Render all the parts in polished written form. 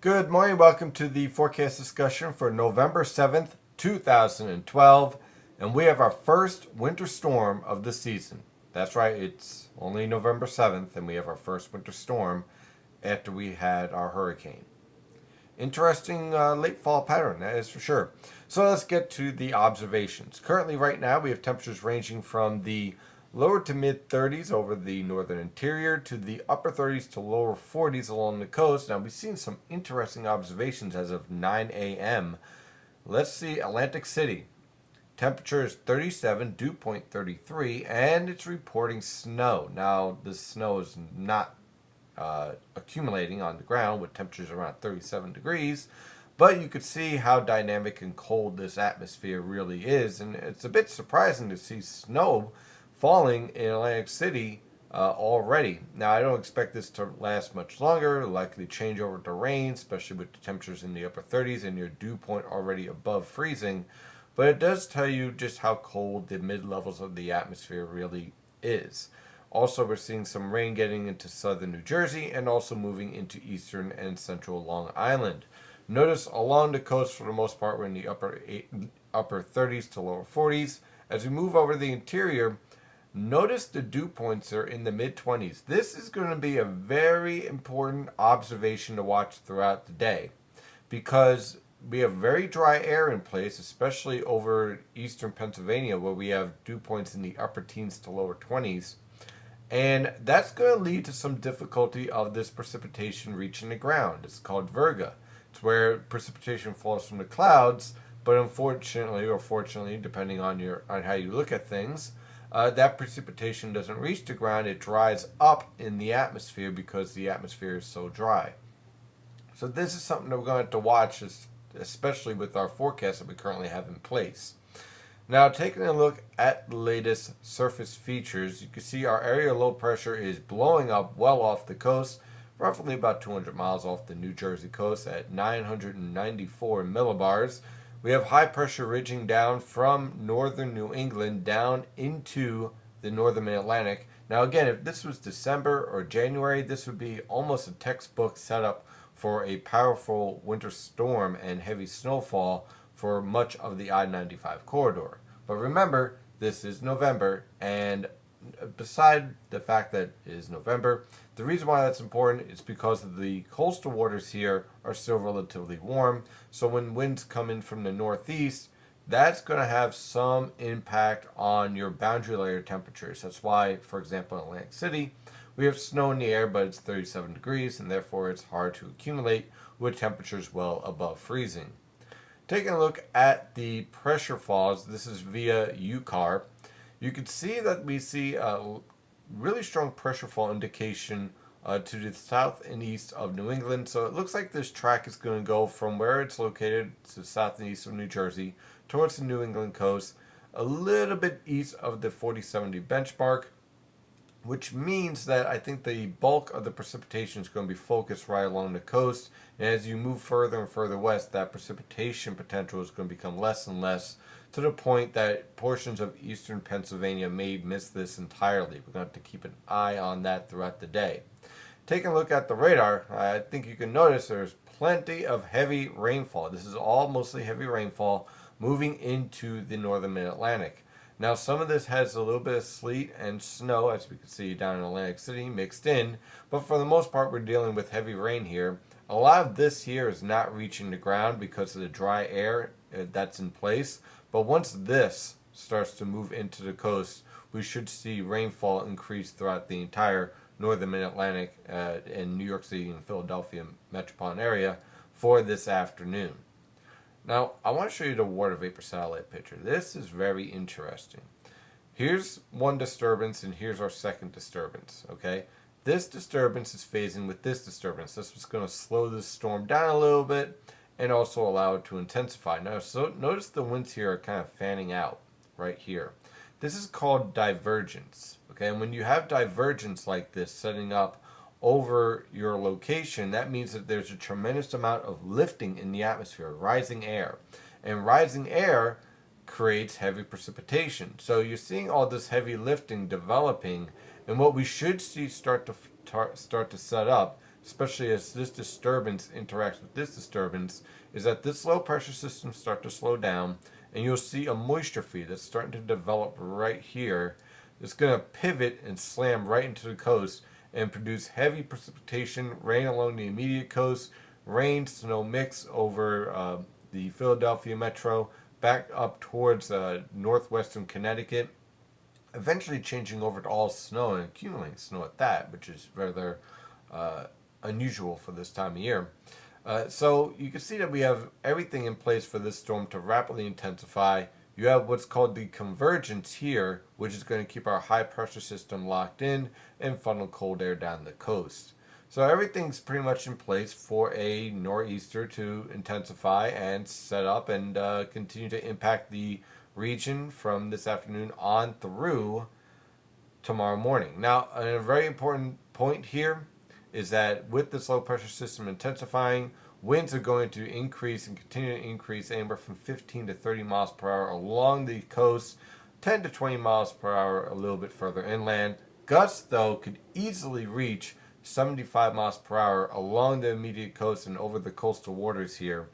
Good morning. Welcome to the forecast discussion for November 7th, 2012. And we have our first winter storm of the season. That's right, it's only November 7th, and we have our first winter storm after we had our hurricane. Interesting late fall pattern, that is for sure. So let's get to the observations. Currently, right now, we have temperatures ranging from the lower to mid 30s over the northern interior to the upper 30s to lower 40s along the coast. Now, we've seen some interesting observations as of 9 a.m. Let's see Atlantic City. Temperature is 37, dew point 33, and it's reporting snow. Now, the snow is not accumulating on the ground with temperatures around 37 degrees, but you could see how dynamic and cold this atmosphere really is, and it's a bit surprising to see snow falling in Atlantic City already. Now, I don't expect this to last much longer. It'll likely change over to rain, especially with the temperatures in the upper 30s and your dew point already above freezing, but it does tell you just how cold the mid-levels of the atmosphere really is. Also, we're seeing some rain getting into southern New Jersey and also moving into eastern and central Long Island. Notice along the coast, for the most part, we're in the upper 30s to lower 40s. As we move over the interior, notice the dew points are in the mid-20s. This is going to be a very important observation to watch throughout the day because we have very dry air in place, especially over eastern Pennsylvania, where we have dew points in the upper teens to lower 20s. And that's going to lead to some difficulty of this precipitation reaching the ground. It's called virga. It's where precipitation falls from the clouds, but unfortunately or fortunately, depending on how you look at things, that precipitation doesn't reach the ground. It dries up in the atmosphere because the atmosphere is so dry. So this is something that we're going to have to watch, especially with our forecast that we currently have in place. Now, taking a look at the latest surface features, you can see our area low pressure is blowing up well off the coast, roughly about 200 miles off the New Jersey coast at 994 millibars. We have high pressure ridging down from northern New England down into the northern Mid-Atlantic. Now, again, if this was December or January, this would be almost a textbook setup for a powerful winter storm and heavy snowfall for much of the I-95 corridor. But remember, this is November, and beside the fact that it is November, the reason why that's important is because of the coastal waters here are still relatively warm. So when winds come in from the northeast, that's going to have some impact on your boundary layer temperatures. That's why, for example, in Atlantic City, we have snow in the air, but it's 37 degrees, and therefore it's hard to accumulate with temperatures well above freezing. Taking a look at the pressure falls, this is via UCAR. You can see that we see a really strong pressure fall indication to the south and east of New England. So it looks like this track is going to go from where it's located to the south and east of New Jersey towards the New England coast, a little bit east of the 4070 benchmark, which means that I think the bulk of the precipitation is going to be focused right along the coast. And as you move further and further west, that precipitation potential is going to become less and less to the point that portions of eastern Pennsylvania may miss this entirely. We're going to have to keep an eye on that throughout the day. Taking a look at the radar, I think you can notice there's plenty of heavy rainfall. This is all mostly heavy rainfall moving into the northern Mid-Atlantic. Now, some of this has a little bit of sleet and snow, as we can see down in Atlantic City, mixed in. But for the most part, we're dealing with heavy rain here. A lot of this here is not reaching the ground because of the dry air that's in place. But once this starts to move into the coast, we should see rainfall increase throughout the entire northern Mid-Atlantic and New York City and Philadelphia metropolitan area for this afternoon. Now, I want to show you the water vapor satellite picture. This is very interesting. Here's one disturbance, and here's our second disturbance, okay? This disturbance is phasing with this disturbance. This is going to slow this storm down a little bit and also allow it to intensify. Now, so notice the winds here are kind of fanning out right here. This is called divergence, okay? And when you have divergence like this setting up over your location, that means that there's a tremendous amount of lifting in the atmosphere, rising air. And rising air creates heavy precipitation. So you're seeing all this heavy lifting developing, and what we should see start to set up especially as this disturbance interacts with this disturbance, is that this low pressure system start to slow down, and you'll see a moisture front that's starting to develop right here. It's going to pivot and slam right into the coast and produce heavy precipitation, rain along the immediate coast, rain snow mix over the Philadelphia metro, back up towards northwestern Connecticut, eventually changing over to all snow and accumulating snow at that, which is rather unusual for this time of year. So you can see that we have everything in place for this storm to rapidly intensify. You have what's called the convergence here, which is going to keep our high pressure system locked in and funnel cold air down the coast. So everything's pretty much in place for a nor'easter to intensify and set up and continue to impact the region from this afternoon on through tomorrow morning. Now, a very important point here is that with this low pressure system intensifying, winds are going to increase and continue to increase anywhere from 15 to 30 miles per hour along the coast, 10 to 20 miles per hour a little bit further inland. Gusts, though, could easily reach 75 miles per hour along the immediate coast and over the coastal waters here.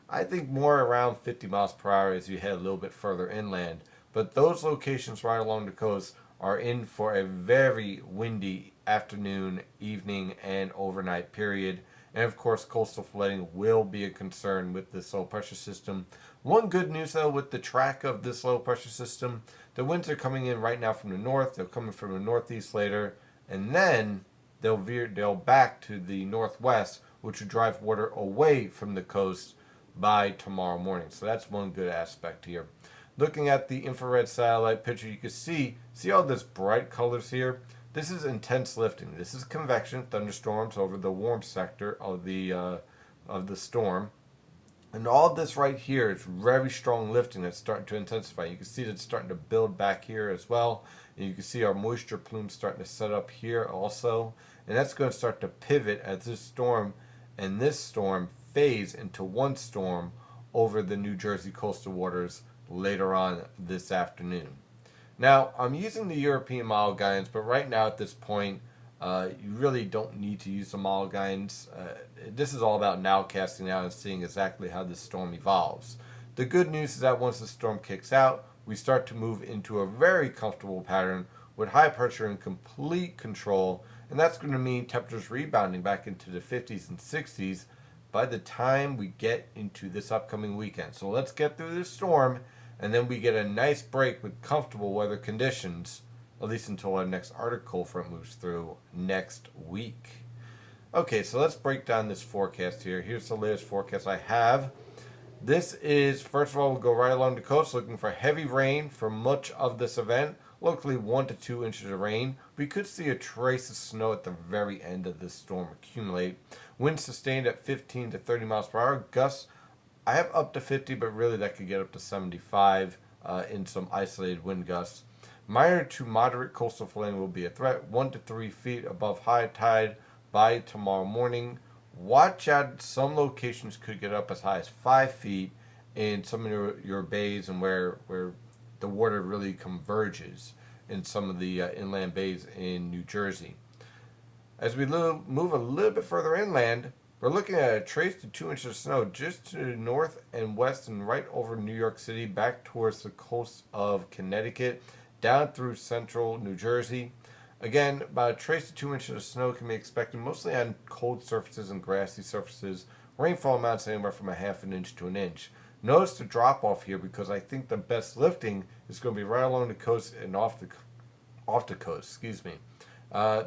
I think more around 50 miles per hour as you head a little bit further inland. But those locations right along the coast are in for a very windy afternoon, evening, and overnight period. And of course, coastal flooding will be a concern with this low pressure system. One good news though, with the track of this low pressure system, the winds are coming in right now from the north. They're coming from the northeast later, and then they'll back to the northwest, which will drive water away from the coast by tomorrow morning. So that's one good aspect here. Looking at the infrared satellite picture, you can see all this bright colors here. This is intense lifting. This is convection thunderstorms over the warm sector of the storm. And all this right here is very strong lifting that's starting to intensify. You can see that it's starting to build back here as well. And you can see our moisture plumes starting to set up here also. And that's going to start to pivot as this storm and this storm phase into one storm over the New Jersey coastal waters later on this afternoon. Now, I'm using the European model guidance, but right now at this point, you really don't need to use the model guidance. This is all about nowcasting out and seeing exactly how this storm evolves. The good news is that once the storm kicks out, we start to move into a very comfortable pattern with high pressure and complete control, and that's going to mean temperatures rebounding back into the 50s and 60s by the time we get into this upcoming weekend. So let's get through this storm, and then we get a nice break with comfortable weather conditions, at least until our next Arctic cold front moves through next week. Okay, so let's break down this forecast here. Here's the latest forecast I have. This is, first of all, we'll go right along the coast looking for heavy rain for much of this event. Locally 1 to 2 inches of rain. We could see a trace of snow at the very end of this storm accumulate. Winds sustained at 15 to 30 miles per hour. Gusts, I have up to 50, but really that could get up to 75 in some isolated wind gusts. Minor to moderate coastal flooding will be a threat. 1 to 3 feet above high tide by tomorrow morning. Watch out, some locations could get up as high as 5 feet in some of your bays and where the water really converges in some of the inland bays in New Jersey. As we move a little bit further inland, we're looking at a trace to 2 inches of snow just to the north and west and right over New York City, back towards the coast of Connecticut, down through central New Jersey. Again, about a trace to 2 inches of snow can be expected mostly on cold surfaces and grassy surfaces. Rainfall amounts anywhere from a half an inch to an inch. Notice the drop off here because I think the best lifting is going to be right along the coast and off the coast.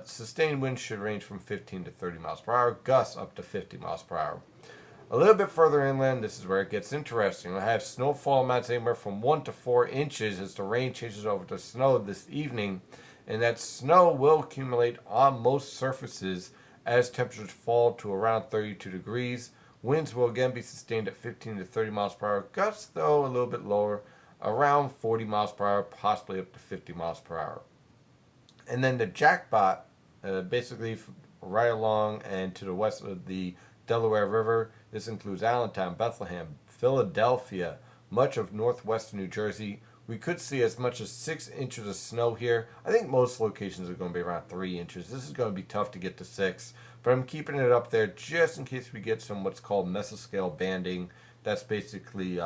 Sustained winds should range from 15 to 30 miles per hour. Gusts up to 50 miles per hour. A little bit further inland, this is where it gets interesting. I have snowfall amounts anywhere from 1 to 4 inches as the rain changes over to snow this evening. And that snow will accumulate on most surfaces as temperatures fall to around 32 degrees. Winds will again be sustained at 15 to 30 miles per hour. Gusts, though, a little bit lower, around 40 miles per hour, possibly up to 50 miles per hour. And then the jackpot, basically right along and to the west of the Delaware River. This includes Allentown, Bethlehem, Philadelphia, much of northwestern New Jersey. We could see as much as 6 inches of snow here. I think most locations are going to be around 3 inches. This is going to be tough to get to 6, but I'm keeping it up there just in case we get some what's called mesoscale banding. That's basically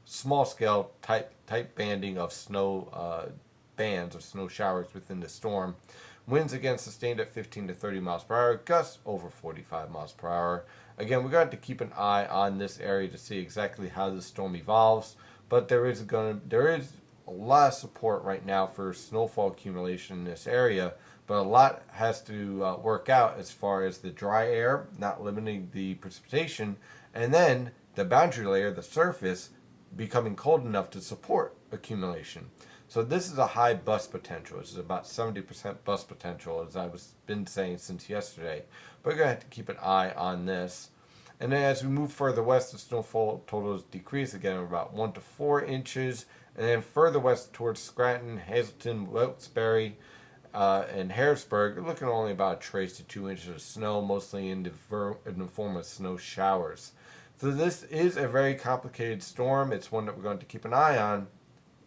small scale type banding of snow bands or snow showers within the storm. Winds again sustained at 15 to 30 miles per hour, gusts over 45 miles per hour. Again, we're going to keep an eye on this area to see exactly how the storm evolves, but there is a lot of support right now for snowfall accumulation in this area, but a lot has to work out as far as the dry air not limiting the precipitation, and then the boundary layer, the surface, becoming cold enough to support accumulation. So this is a high bust potential. This is about 70% bust potential, as I've been saying since yesterday. But we're going to have to keep an eye on this. And then as we move further west, the snowfall totals decrease again about 1 to 4 inches. And then further west towards Scranton, Hazleton, Wilkes-Barre, and Harrisburg, we're looking only about a trace to 2 inches of snow, mostly in the form of snow showers. So this is a very complicated storm. It's one that we're going to keep an eye on.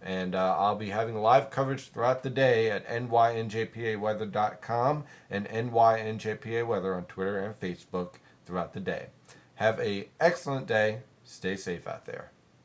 And I'll be having live coverage throughout the day at nynjpaweather.com and nynjpaweather on Twitter and Facebook throughout the day. Have an excellent day. Stay safe out there.